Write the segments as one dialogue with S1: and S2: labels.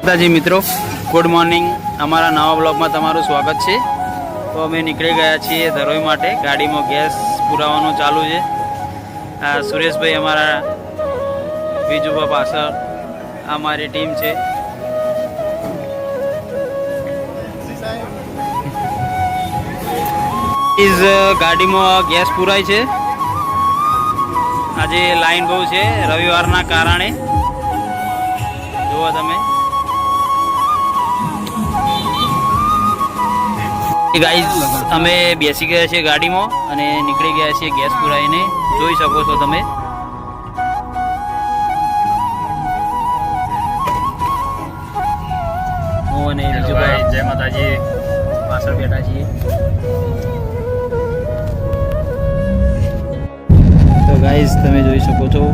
S1: માતાજી મિત્રો, good morning. અમારા નવા બ્લોગમાં તમારું સ્વાગત છે. તો અમે નીકળી ગયા છીએ ધરોઈ માટે. ગાડીમાં ગેસ પુરાવાનું ચાલુ છે. આ સુરેશભાઈ અમારા બીજું પાછળ અમારી ટીમ છે. ગાડીમાં ગેસ પુરાય છે. આજે લાઈન બહુ છે રવિવારના કારણે. જુઓ તમે ગાઈઝ, અમે બેસી ગયા છીએ ગાડીમાં અને નીકળી ગયા છીએ ગેસ પુરાઈને. જોઈ શકો છો તમે. હું અને બીજું ભાઈ જય માતાજી પાછળ બેઠા છીએ. તો ગાઈઝ તમે જોઈ શકો છો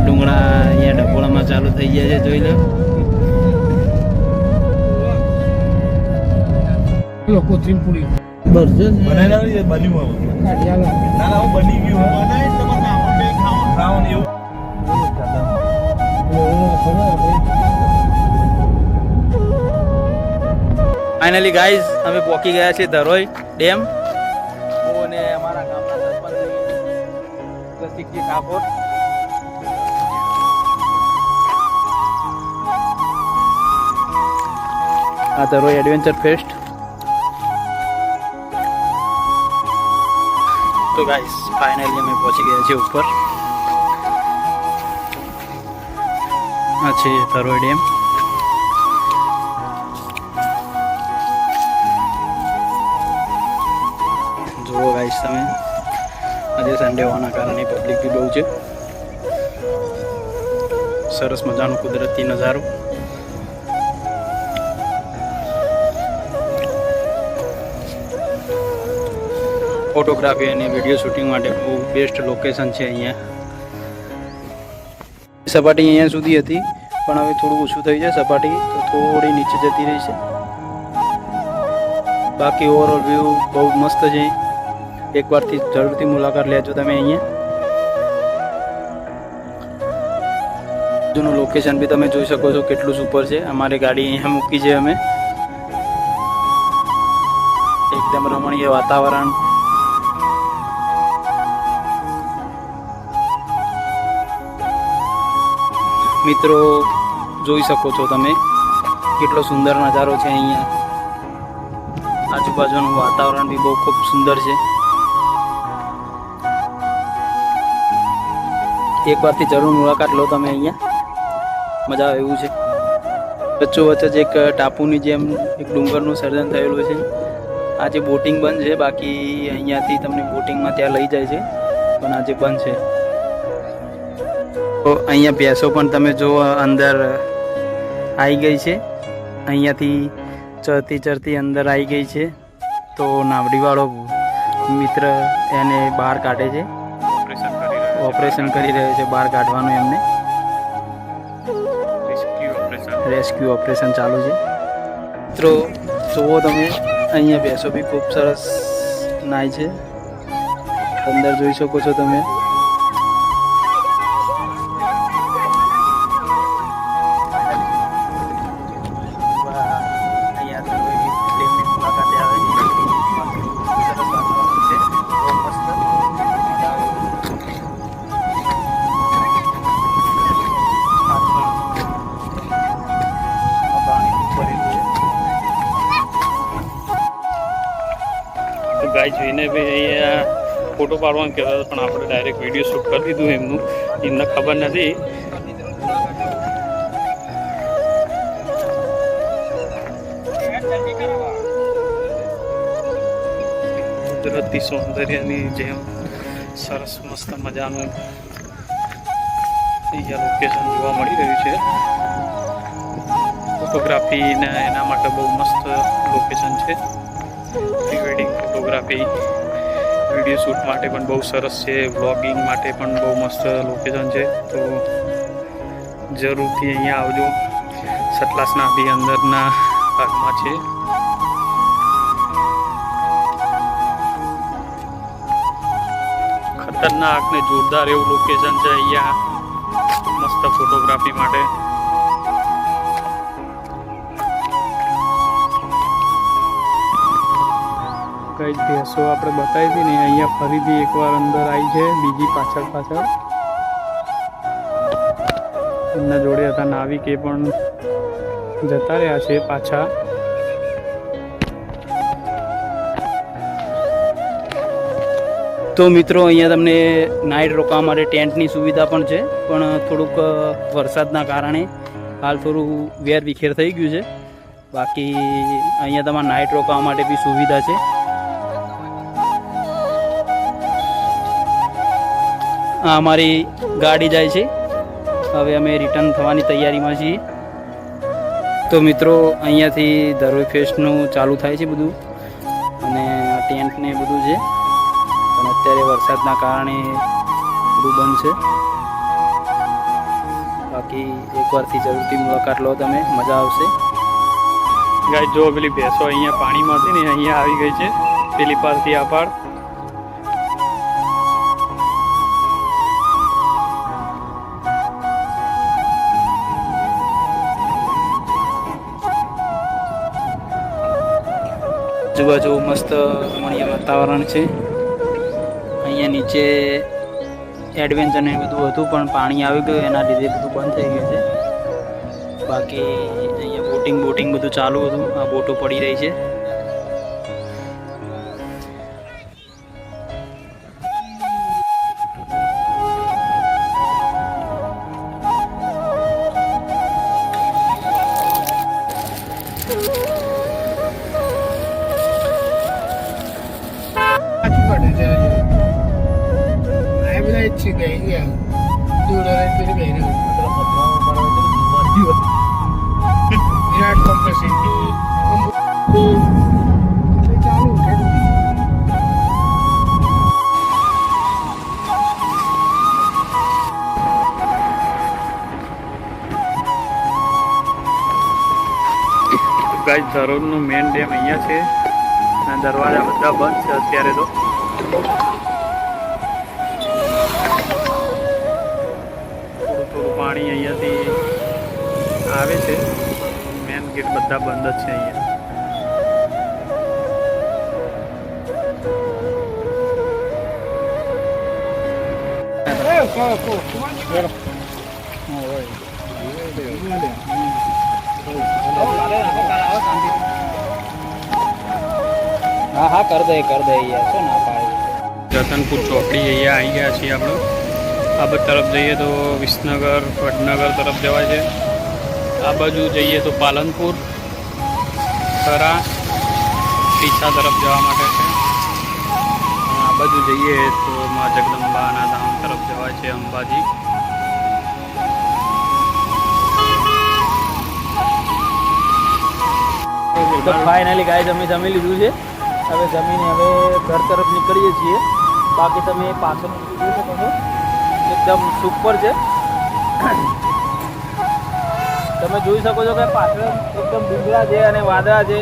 S1: ડુંગળા અહીંયા ડબોળામાં ચાલુ થઈ ગયા છે. જોઈ લો
S2: કોથરીમ પૂરી
S3: બનાવેલા છે બન્યું ના હું બની ગયું બનાવી તો ખાવાનું એવું.
S1: ફાઇનલી ગાઈઝ અમે પહોંચી ગયા છીએ ધરોઈ ડેમ. અને અમારા ગામના સરપંચ રસિકજી ઠાકોર. આ ધરોઈ એડવેન્ચર ફેસ્ટ. તો ગાઈસ ફાઇનલી અમે પહોંચી ગયા છીએ ઉપર. આ છે ધરોઈ ડેમ. જુઓ ગાઈસ તમે, આજે સન્ડે હોવાના કારણે પબ્લિક બી બહુ છે. સરસ મજાનો કુદરતી નજારો. ફોટોગ્રાફી અને વિડીયો શૂટિંગ માટે બહુ બેસ્ટ લોકેશન છે અહીંયા. સપાટી અહીંયા સુધી હતી પણ હવે થોડું ઓછું થઈ જાય સપાટી, તો થોડી નીચે જતી રહી છે. બાકી ઓવરઓલ વ્યૂ બહુ મસ્ત છે. એકવારથી જરૂરથી મુલાકાત લેજો તમે અહીંયા. જૂનું લોકેશન બી તમે જોઈ શકો છો કેટલું સુપર છે. અમારી ગાડી અહીંયા મૂકી છે અમે. એકદમ રમણીય વાતાવરણ. મિત્રો જોઈ શકો છો તમે કેટલો સુંદર નજારો છે અહીંયા. આજુબાજુનું વાતાવરણ બી બહુ ખૂબ સુંદર છે. એકવારથી જરૂર મુલાકાત લો તમે અહીંયા, મજા આવે એવું છે. વચ્ચોવચ્ચ જ એક ટાપુની જેમ એક ડુંગરનું સર્જન થયેલું છે. આજે બોટિંગ બંધ છે, બાકી અહીંયાથી તમને બોટિંગમાં ત્યાં લઈ જાય છે, પણ આજે બંધ છે. તો અહીંયા ભેંસો પણ તમે જો અંદર આવી ગઈ છે. અહીંયાથી ચરતી અંદર આવી ગઈ છે. તો નાવડીવાળો મિત્ર એને બહાર કાઢે છે. ઓપરેશન કરી રહ્યો છે બહાર કાઢવાનું એમને. રેસ્ક્યુ ઓપરેશન ચાલુ છે. મિત્રો જુઓ તમે, અહીંયા ભેંસો બી ખૂબ સરસ નાય છે. અંદર જોઈ શકો છો તમે. ગાય જોઈને ભાઈ અહીંયા ફોટો પાડવાનું કહેતા હતા, પણ આપણે ડાયરેક્ટ વિડીયો શૂટ કરી દીધું એમનું. એમને ખબર નથી. કુદરતી સૌંદર્યની જેમ સરસ મસ્ત મજાનું અહીંયા લોકેશન જોવા મળી રહ્યું છે. ફોટોગ્રાફી ને એના માટે બહુ મસ્ત લોકેશન છે. Pre wedding photography, video shoot માટે પણ બહુ સરસ છે. વ્લોગિંગ માટે પણ બહુ મસ્ત લોકેશન છે. તો જરૂરથી અહીંયા આવજો. સતલાસના બી અંદરના ભાગમાં છે. ખતરનાક ને જોરદાર એવું લોકેશન છે અહીંયા મસ્ત ફોટોગ્રાફી માટે. ગાઈસ ભેંસો આપણે બતાવી હતી ને અહીંયા ફરીથી એકવાર અંદર આવી છે બીજી પાછળ એમના જોડે હતા નાવિક એ પણ જતા રહ્યા છે પાછા. તો મિત્રો અહીંયા તમને નાઇટ રોકાવા માટે ટેન્ટની સુવિધા પણ છે, પણ થોડુંક વરસાદના કારણે હાલ થોડું વેર વિખેર થઈ ગયું છે. બાકી અહીંયા તમારે નાઇટ રોકાવા માટે બી સુવિધા છે. આ અમારી ગાડી જાય છે, હવે અમે રિટર્ન થવાની તૈયારીમાં છીએ. તો મિત્રો અહીંયાથી ધરોઈ ફેસ્ટનું ચાલુ થાય છે બધું, અને ટેન્ટ ને બધું છે, પણ અત્યારે વરસાદના કારણે બધું બંધ છે. બાકી એકવારથી જરૂરથી મુલાકાત લો, તમે મજા આવશે. ગાય જો પેલી ભેંસો અહીંયા પાણીમાં હતી ને અહીંયા આવી ગઈ છે પેલી પાસથી આ પાડ. આજુબાજુ મસ્ત રમણીય વાતાવરણ છે. અહીંયા નીચે એડવેન્ચર ને બધું હતું, પણ પાણી આવી ગયું એના લીધે બધું બંધ થઈ ગયું છે. બાકી અહીંયા બોટિંગ બધું ચાલુ હતું. આ બોટો પડી રહી છે.
S2: વિરાટ કોમ્પ્લેક્સ ચાલુ
S1: ગાઈસ ધરોઈનો મેન ડેમ અહીંયા છે અને દરવાજા બધા બંધ છે અત્યારે. તો થોડું પાણી અહીંયાથી આવે છે, મેન ગેટ બધા બંધ જ છે અહીંયા. હા કર દે યાર, શું ના પાડે. જતનપુર ચોકડી અહીંયા આવી ગયા છીએ આપણે. આ બાજુ તરફ જઈએ તો વિસનગર વડનગર તરફ જવાય છે. આ બાજુ જઈએ તો પાલનપુર, થરા, ડીસા તરફ જવા માટે છે. આ બાજુ જઈએ તો મા જગદંબાના ધામ તરફ જવાય છે, અંબાજી. તો ફાઇનલી ગાઈસ અમે જમી લીધું છે. હવે જમીને હવે ઘર તરફ નીકળીએ છીએ. બાકી તમે પાછળ જોઈ શકો છો, એકદમ સુપર છે. તમે જોઈ શકો છો કે પાછળ એકદમ ડુંગરા છે અને વાદળા છે.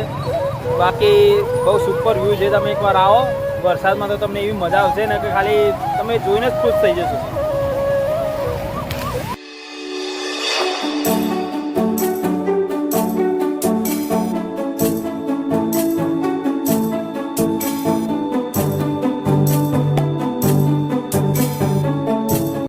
S1: બાકી બહુ સુપર વ્યૂ છે. તમે એકવાર આવો વરસાદમાં તો તમને એવી મજા આવશે ને કે ખાલી તમે જોઈને જ ખુશ થઈ જશો.